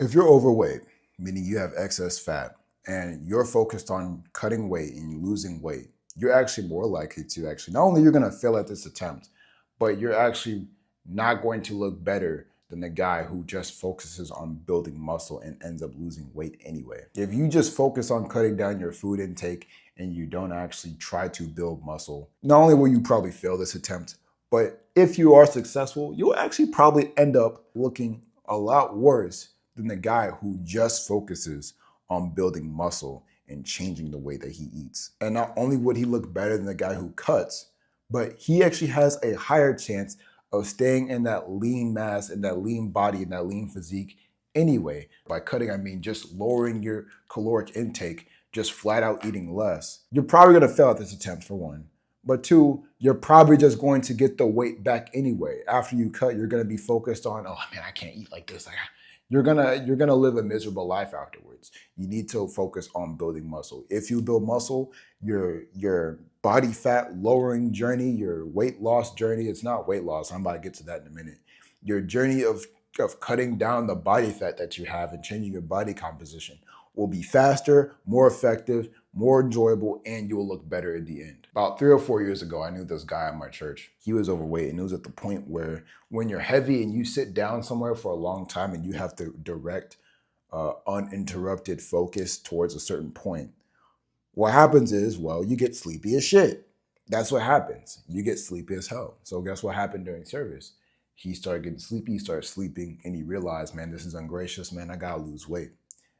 If you're overweight, meaning you have excess fat, and you're focused on cutting weight and losing weight, you're actually more likely to actually, not only you're going to fail at this attempt, but you're actually not going to look better than the guy who just focuses on building muscle and ends up losing weight anyway. If you just focus on cutting down your food intake and you don't actually try to build muscle, not only will you probably fail this attempt, but if you are successful, you'll actually probably end up looking a lot worse than the guy who just focuses on building muscle and changing the way that he eats. And not only would he look better than the guy who cuts, but he actually has a higher chance of staying in that lean mass and that lean body and that lean physique anyway. By cutting, I mean just lowering your caloric intake, just flat out eating less. You're probably gonna fail at this attempt for one. But two, you're probably just going to get the weight back anyway. After you cut, you're gonna be focused on, oh man, I can't eat like this. You're gonna live a miserable life afterwards. You need to focus on building muscle. If you build muscle, your body fat lowering journey, your weight loss journey, it's not weight loss. I'm about to get to that in a minute. Your journey of cutting down the body fat that you have and changing your body composition will be faster, more effective, more enjoyable, and you will look better in the end. About 3 or 4 years ago, I knew this guy at my church. He was overweight, and it was at the point where when you're heavy and you sit down somewhere for a long time and you have to direct uninterrupted focus towards a certain point, what happens is, well, you get sleepy as shit. That's what happens. You get sleepy as hell. So guess what happened during service? He started getting sleepy, he started sleeping, and he realized, man, this is ungracious, man, I gotta lose weight.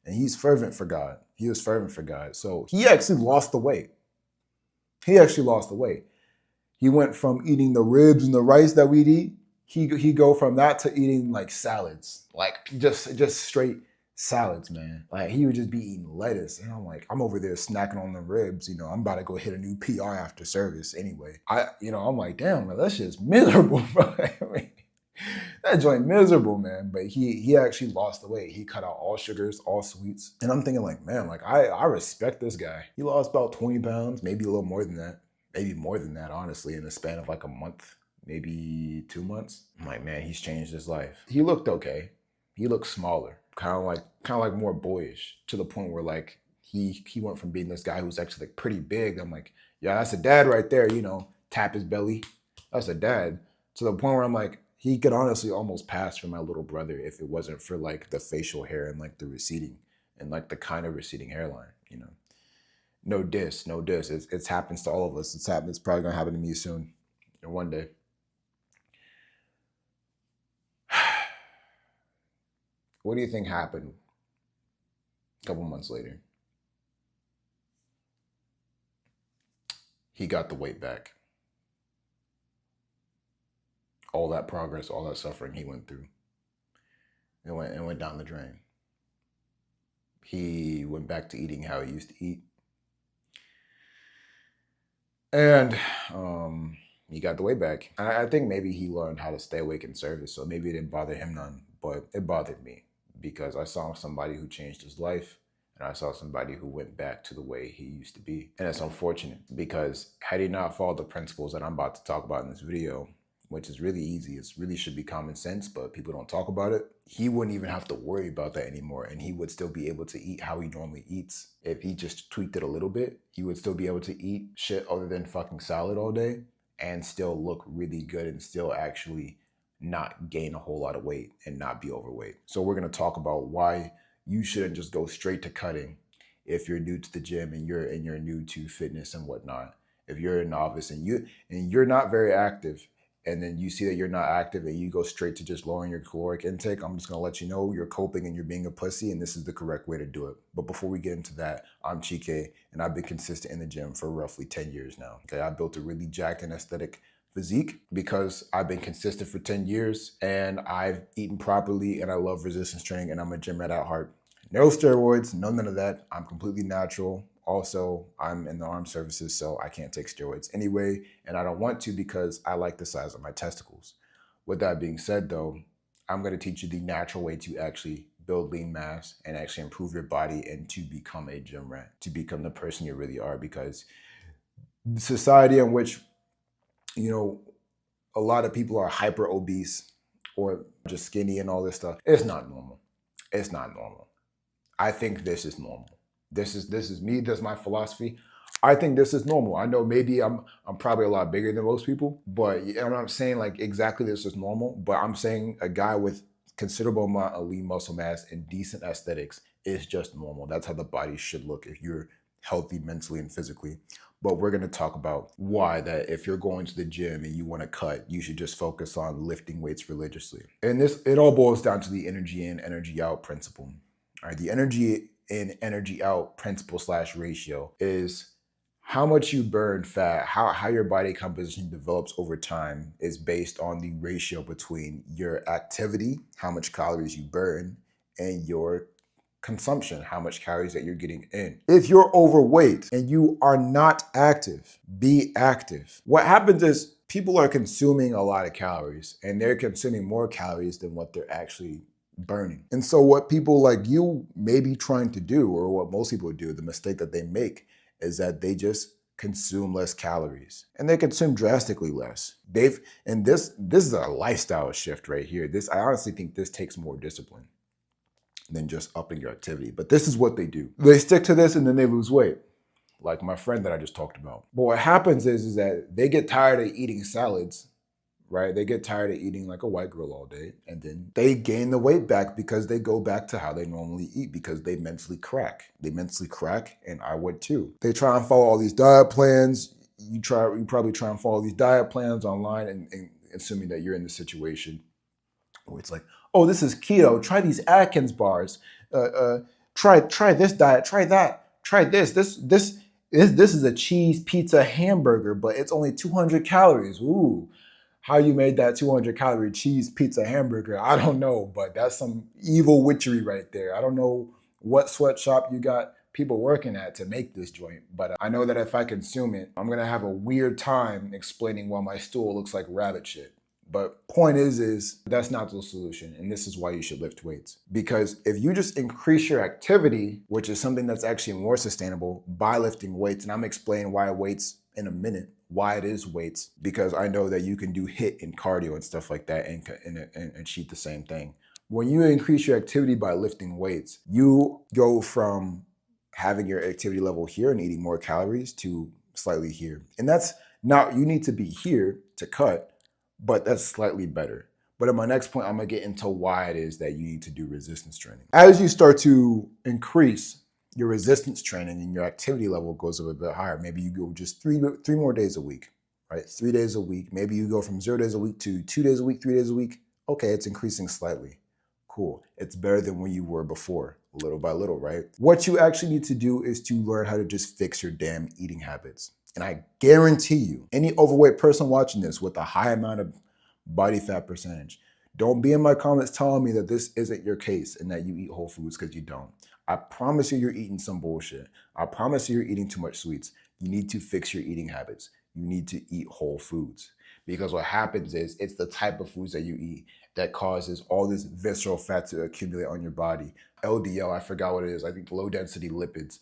And he's fervent for God. He was fervent for God. So he actually lost the weight. He actually lost the weight. He went from eating the ribs and the rice that we'd eat. He go from that to eating like salads, like just straight salads, man. Like he would just be eating lettuce, and I'm like, I'm over there snacking on the ribs. You know, I'm about to go hit a new PR after service anyway. I'm like, damn, man, that shit's miserable, bro. I mean, that joint miserable, man. But he actually lost the weight. He cut out all sugars, all sweets, and I'm thinking like, man, like I respect this guy. He lost about 20 pounds, maybe a little more than that. Maybe more than that, honestly, in the span of like a month, maybe 2 months. I'm like, man, he's changed his life. He looked okay. He looked smaller, kind of like more boyish, to the point where like he went from being this guy who's actually like pretty big. I'm like, yeah, that's a dad right there. You know, tap his belly. That's a dad. To the point where I'm like, he could honestly almost pass for my little brother if it wasn't for like the facial hair and like the receding and like the kind of receding hairline. You know. No diss, no diss. It's happens to all of us. It's happened. It's probably gonna happen to me soon, or one day. What do you think happened a couple months later? He got the weight back. All that progress, all that suffering he went through, it went down the drain. He went back to eating how he used to eat, and he got the weight back. I think maybe he learned how to stay awake in service, so maybe it didn't bother him none, but it bothered me because I saw somebody who changed his life and I saw somebody who went back to the way he used to be. And it's unfortunate because had he not followed the principles that I'm about to talk about in this video, which is really easy, it really should be common sense, but people don't talk about it, he wouldn't even have to worry about that anymore, and he would still be able to eat how he normally eats. If he just tweaked it a little bit, he would still be able to eat shit other than fucking salad all day and still look really good and still actually not gain a whole lot of weight and not be overweight. So we're going to talk about why you shouldn't just go straight to cutting if you're new to the gym and you're new to fitness and whatnot. If you're a novice and you're not very active, and then you see that you're not active and you go straight to just lowering your caloric intake, I'm just gonna let you know you're coping and you're being a pussy, and this is the correct way to do it. But before we get into that, I'm Chike, and I've been consistent in the gym for roughly 10 years now. Okay, I built a really jacked and aesthetic physique because I've been consistent for 10 years and I've eaten properly and I love resistance training and I'm a gym rat at heart. No steroids, none of that. I'm completely natural. Also, I'm in the armed services, so I can't take steroids anyway, and I don't want to because I like the size of my testicles. With that being said, though, I'm going to teach you the natural way to actually build lean mass and actually improve your body and to become a gym rat, to become the person you really are, because the society in which, you know, a lot of people are hyper obese or just skinny and all this stuff, it's not normal. It's not normal. I think this is normal. This is me. This is my philosophy. I think this is normal. I know maybe I'm probably a lot bigger than most people, but I'm not saying like exactly this is normal. But I'm saying a guy with considerable amount of lean muscle mass and decent aesthetics is just normal. That's how the body should look if you're healthy mentally and physically. But we're going to talk about why that if you're going to the gym and you want to cut, you should just focus on lifting weights religiously. And this, it all boils down to the energy in, energy out principle. All right, the energy in, energy out principle slash ratio is how much you burn fat, how your body composition develops over time is based on the ratio between your activity, how much calories you burn, and your consumption, how much calories that you're getting in. If you're overweight and you are not active, be active. What happens is people are consuming a lot of calories and they're consuming more calories than what they're actually burning. And so what people like you may be trying to do, or what most people do, the mistake that they make is that they just consume less calories and they consume drastically less. And this is a lifestyle shift right here. I honestly think this takes more discipline than just upping your activity. But this is what they do. They stick to this and then they lose weight, like my friend that I just talked about. But what happens is that they get tired of eating salads, right? They get tired of eating like a white girl all day, and then they gain the weight back because they go back to how they normally eat because they mentally crack. They mentally crack, and I would too. They try and follow all these diet plans. You probably try and follow these diet plans online and assuming that you're in the situation where it's like, oh, this is keto. Try these Atkins bars. Try this diet. Try that. Try this. This is a cheese pizza hamburger, but it's only 200 calories. Ooh, how you made that 200 calorie cheese pizza hamburger, I don't know, but that's some evil witchery right there. I don't know what sweatshop you got people working at to make this joint, but I know that if I consume it, I'm gonna have a weird time explaining why my stool looks like rabbit shit. But point is that's not the solution. And this is why you should lift weights. Because if you just increase your activity, which is something that's actually more sustainable by lifting weights, and I'm explaining why weights in a minute, why it is weights, because I know that you can do HIIT and cardio and stuff like that and achieve the same thing. When you increase your activity by lifting weights, you go from having your activity level here and eating more calories to slightly here. And that's not, you need to be here to cut, but that's slightly better. But in my next point, I'm gonna get into why it is that you need to do resistance training. As you start to increase your resistance training and your activity level goes up a bit higher, maybe you go just three more days a week, right? 3 days a week. Maybe you go from 0 days a week to 2 days a week, 3 days a week. Okay, it's increasing slightly. Cool. It's better than when you were before, little by little, right? What you actually need to do is to learn how to just fix your damn eating habits. And I guarantee you, any overweight person watching this with a high amount of body fat percentage, don't be in my comments telling me that this isn't your case and that you eat whole foods, because you don't. I promise you, you're eating some bullshit. I promise you, you're eating too much sweets. You need to fix your eating habits. You need to eat whole foods, because what happens is it's the type of foods that you eat that causes all this visceral fat to accumulate on your body. LDL, I forgot what it is. I think low density lipids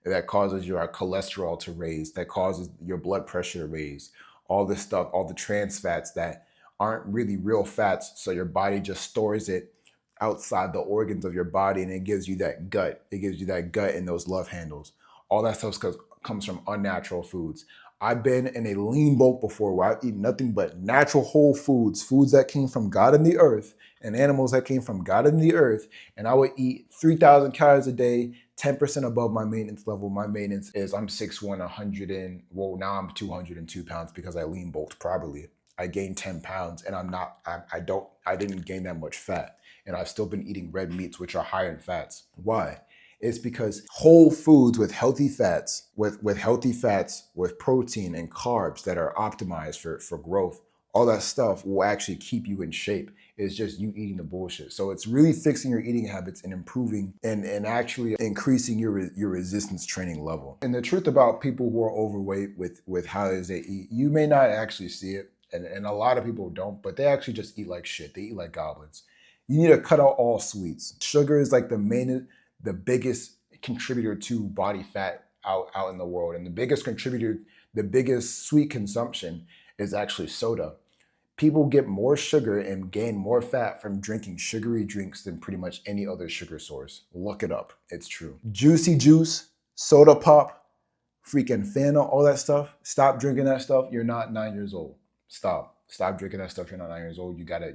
that causes your cholesterol to raise, that causes your blood pressure to raise, all this stuff, all the trans fats that aren't really real fats. So your body just stores it outside the organs of your body, and it gives you that gut. It gives you that gut and those love handles. All that stuff comes from unnatural foods. I've been in a lean bulk before where I've eaten nothing but natural whole foods, foods that came from God in the earth and animals that came from God in the earth. And I would eat 3,000 calories a day, 10% above my maintenance level. My maintenance is I'm 6'1", 100 and, well, now I'm 202 pounds because I lean bulked properly. I gained 10 pounds and I didn't gain that much fat. And I've still been eating red meats, which are higher in fats. Why? It's because whole foods with healthy fats, with protein and carbs that are optimized for growth, all that stuff will actually keep you in shape. It's just you eating the bullshit. So it's really fixing your eating habits and improving and actually increasing your resistance training level. And the truth about people who are overweight with how it is they eat, you may not actually see it, and a lot of people don't, but they actually just eat like shit. They eat like goblins. You need to cut out all sweets. Sugar is like the biggest contributor to body fat out in the world. And the biggest sweet consumption is actually soda. People get more sugar and gain more fat from drinking sugary drinks than pretty much any other sugar source. Look it up. It's true. Juicy juice, soda pop, freaking Fanta, all that stuff. Stop drinking that stuff. You're not 9 years old. Stop drinking that stuff. You're not 9 years old. You gotta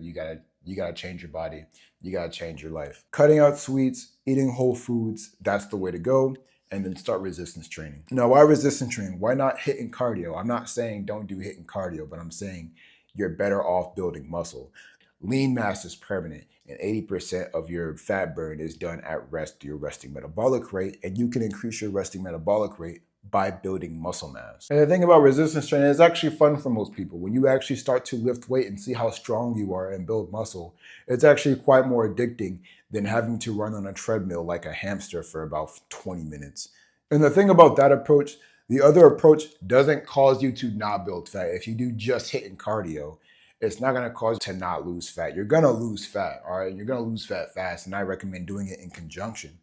change your body. You gotta change your life. Cutting out sweets, eating whole foods, that's the way to go. And then start resistance training. Now, why resistance training? Why not hitting cardio? I'm not saying don't do hitting cardio, but I'm saying you're better off building muscle. Lean mass is permanent, and 80% of your fat burn is done at rest through your resting metabolic rate, and you can increase your resting metabolic rate by building muscle mass. And the thing about resistance training is actually fun for most people. When you actually start to lift weight and see how strong you are and build muscle, it's actually quite more addicting than having to run on a treadmill like a hamster for about 20 minutes. And the thing about that approach, the other approach doesn't cause you to not build fat. If you do just hitting cardio, it's not going to cause you to not lose fat. You're going to lose fat, all right? You're going to lose fat fast, and I recommend doing it in conjunction.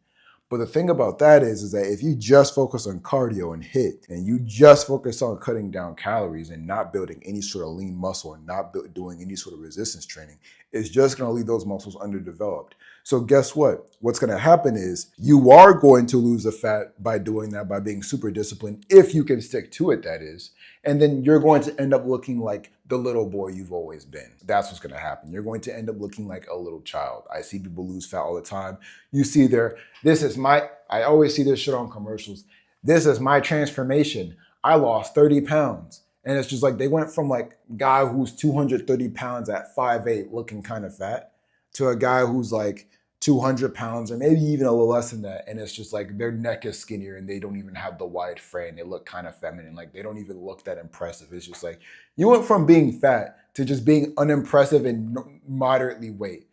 But the thing about that is that if you just focus on cardio and HIIT, and you just focus on cutting down calories and not building any sort of lean muscle and not doing any sort of resistance training, it's just going to leave those muscles underdeveloped. So guess what? What's going to happen is you are going to lose the fat by doing that, by being super disciplined, if you can stick to it, that is. And then you're going to end up looking like the little boy you've always been. That's what's going to happen. You're going to end up looking like a little child. I see people lose fat all the time. You see I always see this shit on commercials. This is my transformation. I lost 30 pounds. And it's just like they went from like guy who's 230 pounds at 5'8", looking kind of fat, to a guy who's like 200 pounds or maybe even a little less than that. And it's just like their neck is skinnier and they don't even have the wide frame. They look kind of feminine. Like they don't even look that impressive. It's just like you went from being fat to just being unimpressive and moderately weight.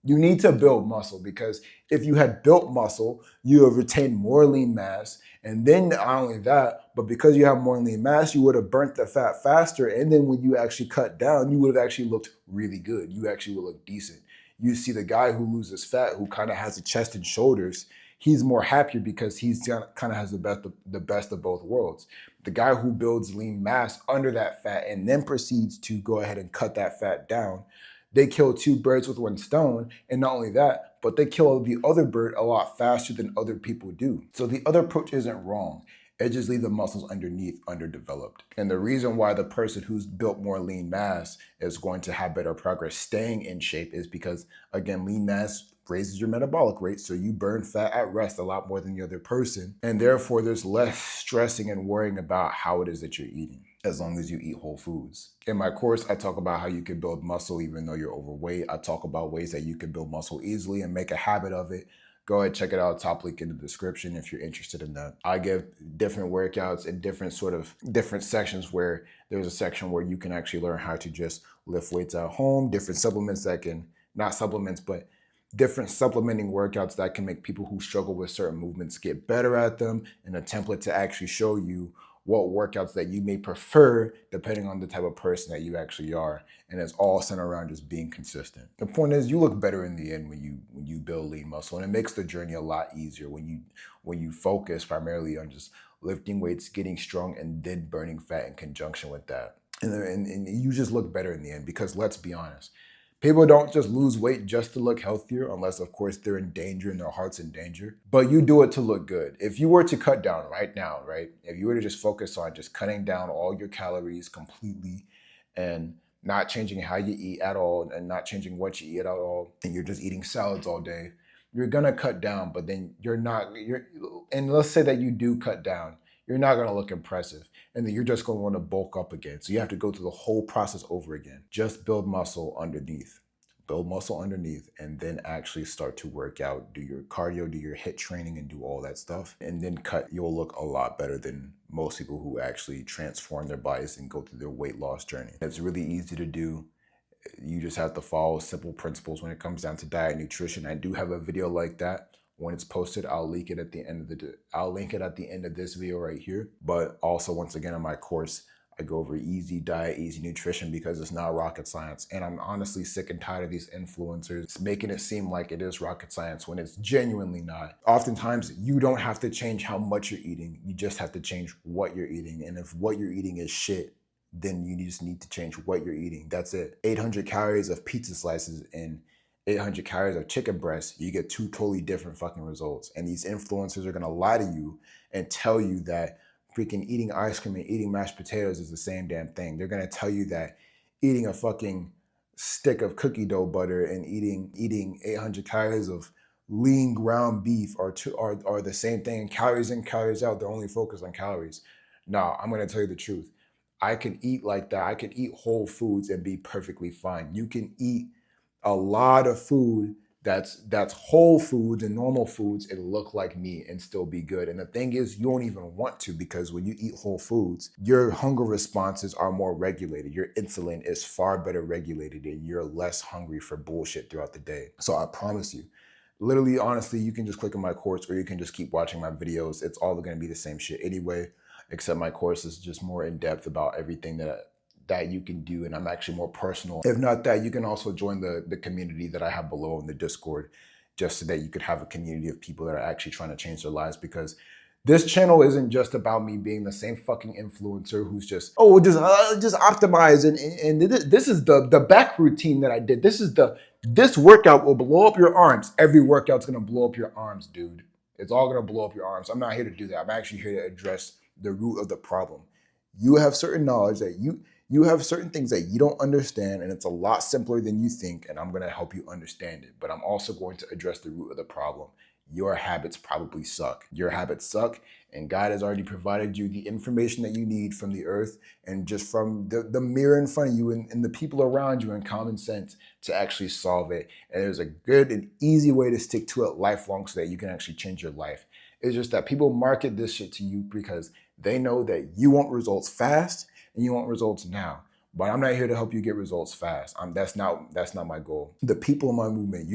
You need to build muscle, because if you had built muscle, you have retained more lean mass. And then not only that, but because you have more lean mass, you would have burnt the fat faster. And then when you actually cut down, you would have actually looked really good. You actually will look decent. You see the guy who loses fat, who kind of has a chest and shoulders, he's more happier because he's kind of has the best of both worlds. The guy who builds lean mass under that fat and then proceeds to go ahead and cut that fat down, they kill two birds with one stone. And not only that, but they kill the other bird a lot faster than other people do. So the other approach isn't wrong. It just leaves the muscles underneath underdeveloped. And the reason why the person who's built more lean mass is going to have better progress staying in shape is because, again, lean mass raises your metabolic rate, so you burn fat at rest a lot more than the other person. And therefore, there's less stressing and worrying about how it is that you're eating, as long as you eat whole foods. In my course, I talk about how you can build muscle even though you're overweight. I talk about ways that you can build muscle easily and make a habit of it. Go ahead, check it out. Top link in the description if you're interested in that. I give different workouts in different sections, where there's a section where you can actually learn how to just lift weights at home, different supplements that can, not supplements, but different supplementing workouts that can make people who struggle with certain movements get better at them, and a template to actually show you what workouts that you may prefer depending on the type of person that you actually are. And it's all centered around just being consistent. The point is, you look better in the end when you build lean muscle, and it makes the journey a lot easier when you focus primarily on just lifting weights, getting strong, and then burning fat in conjunction with that. And you just look better in the end, because let's be honest, people don't just lose weight just to look healthier, unless, of course, they're in danger and their heart's in danger. But you do it to look good. If you were to cut down right now, right? If you were to just focus on just cutting down all your calories completely and not changing how you eat at all and not changing what you eat at all, and you're just eating salads all day, you're gonna cut down, but then and let's say that you do cut down, you're not gonna look impressive. And then you're just gonna wanna bulk up again. So you have to go through the whole process over again. Just build muscle underneath. Build muscle underneath, and then actually start to work out, do your cardio, do your HIIT training, and do all that stuff. And then cut, you'll look a lot better than most people who actually transform their bodies and go through their weight loss journey. It's really easy to do. You just have to follow simple principles when it comes down to diet and nutrition. I do have a video like that. When it's posted, I'll link it at the end of this video right here. But also, once again, in my course, I go over easy diet, easy nutrition, because it's not rocket science. And I'm honestly sick and tired of these influencers making it seem like it is rocket science when it's genuinely not. Oftentimes, you don't have to change how much you're eating. You just have to change what you're eating. And if what you're eating is shit, then you just need to change what you're eating. That's it. 800 calories of pizza slices and 800 calories of chicken breast, you get two totally different fucking results. And these influencers are gonna lie to you and tell you that freaking eating ice cream and eating mashed potatoes is the same damn thing. They're gonna tell you that eating a fucking stick of cookie dough butter and eating 800 calories of lean ground beef are the same thing. And calories in, calories out. They're only focused on calories. No, I'm gonna tell you the truth. I can eat like that. I can eat whole foods and be perfectly fine. You can eat a lot of food that's whole foods and normal foods and look like meat and still be good. And the thing is, you don't even want to, because when you eat whole foods, your hunger responses are more regulated. Your insulin is far better regulated and you're less hungry for bullshit throughout the day. So I promise you, literally, honestly, you can just click on my course or you can just keep watching my videos. It's all going to be the same shit anyway, except my course is just more in depth about everything that you can do, and I'm actually more personal. If not that, you can also join the community that I have below in the Discord, just so that you could have a community of people that are actually trying to change their lives. Because this channel isn't just about me being the same fucking influencer who's just, oh, just optimize and this is the back routine that I did. This workout will blow up your arms. Every workout's gonna blow up your arms, dude. It's all gonna blow up your arms. I'm not here to do that. I'm actually here to address the root of the problem. You have certain knowledge that you have certain things that you don't understand, and it's a lot simpler than you think, and I'm going to help you understand it. But I'm also going to address the root of the problem. Your habits probably suck. Your habits suck, and God has already provided you the information that you need from the earth and just from the mirror in front of you and the people around you and common sense to actually solve it. And there's a good and easy way to stick to it lifelong so that you can actually change your life. It's just that people market this shit to you because they know that you want results fast and you want results now. But I'm not here to help you get results fast. That's not my goal. The people in my movement,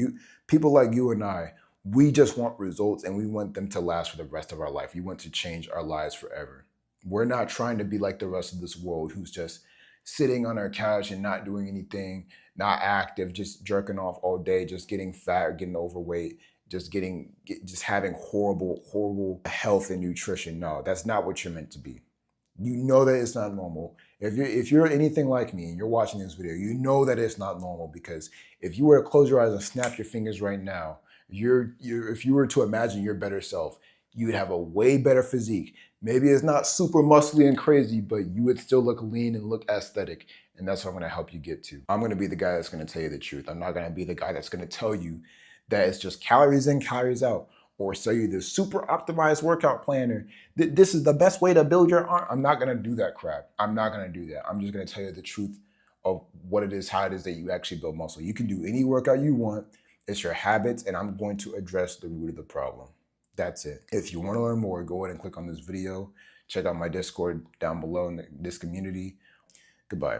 people like you and I, we just want results and we want them to last for the rest of our life. We want to change our lives forever. We're not trying to be like the rest of this world who's just sitting on our couch and not doing anything, not active, just jerking off all day, just getting fat, getting overweight, just having horrible health and nutrition. No, that's not what you're meant to be. You know that it's not normal. If you're anything like me and you're watching this video, you know that it's not normal, because if you were to close your eyes and snap your fingers right now, if you were to imagine your better self, you would have a way better physique. Maybe it's not super muscly and crazy, but you would still look lean and look aesthetic. And that's what I'm going to help you get to. I'm going to be the guy that's going to tell you the truth. I'm not going to be the guy that's going to tell you that it's just calories in, calories out, or sell you this super optimized workout planner. This is the best way to build your arm. I'm not gonna do that crap. I'm not gonna do that. I'm just gonna tell you the truth of what it is, how it is that you actually build muscle. You can do any workout you want. It's your habits, and I'm going to address the root of the problem. That's it. If you want to learn more, go ahead and click on this video. Check out my Discord down below in this community. Goodbye.